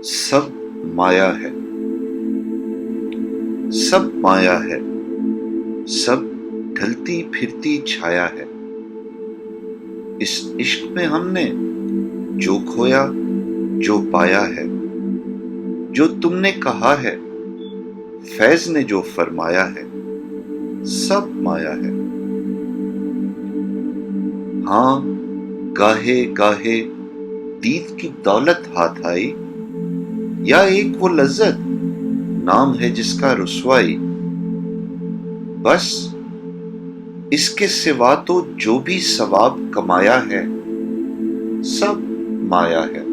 सब माया है, सब माया है, सब ढलती फिरती छाया है। इस इश्क में हमने जो खोया जो पाया है, जो तुमने कहा है फैज ने जो फरमाया है, सब माया है। हाँ गाहे गाहे दीद की दौलत हाथ आई, या एक वो लज्जत नाम है जिसका रुसवाई। बस इसके सिवा तो जो भी सवाब कमाया है, सब माया है।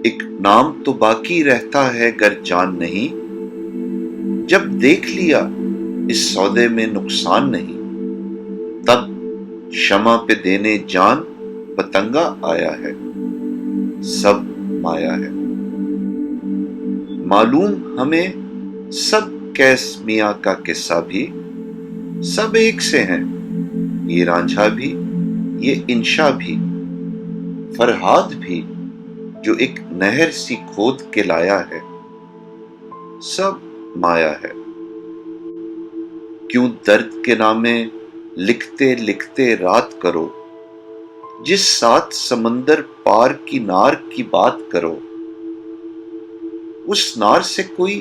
एक नाम तो बाकी रहता है गर जान नहीं, जब देख लिया इस सौदे में नुकसान नहीं, तब क्षमा पे देने जान पतंगा आया है, सब माया है। मालूम हमें सब कैस मियाँ का किस्सा भी, सब एक से हैं, ये रांझा भी ये इंशा भी, फरहाद भी जो एक नहर सी खोद के लाया है, सब माया है। क्यों दर्द के नामे लिखते लिखते रात करो, जिस सात समंदर पार की नार की बात करो, उस नार से कोई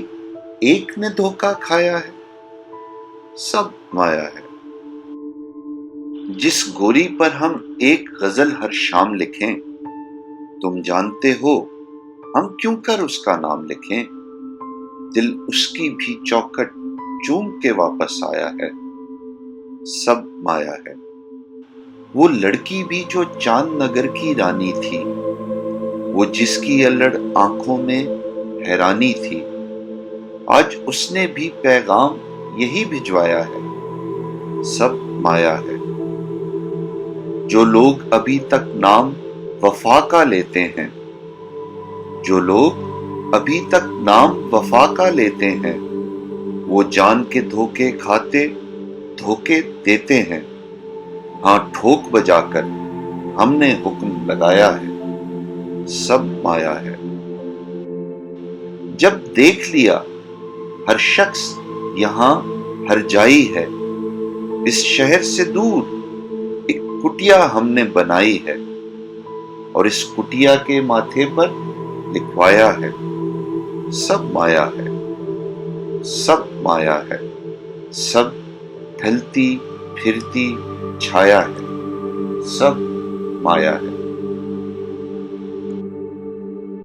एक ने धोखा खाया है, सब माया है। जिस गोरी पर हम एक गजल हर शाम लिखें, तुम जानते हो हम क्यों कर उसका नाम लिखें, दिल उसकी भी चौखट चूम के वापस आया है, सब माया है। वो लड़की भी जो चांद नगर की रानी थी, वो जिसकी अल्लड़ आंखों में हैरानी थी, आज उसने भी पैगाम यही भिजवाया है, सब माया है। जो लोग अभी तक नाम वफा का लेते हैं, जो लोग अभी तक नाम वफा का लेते हैं, वो जान के धोखे खाते धोखे देते हैं। हाँ ठोक बजाकर हमने हुक्म लगाया है, सब माया है। जब देख लिया हर शख्स यहाँ हर जाई है, इस शहर से दूर एक कुटिया हमने बनाई है, और इस कुटिया के माथे पर लिखवाया है, सब माया है, सब माया है, सब ढलती फिरती छाया है, सब माया है।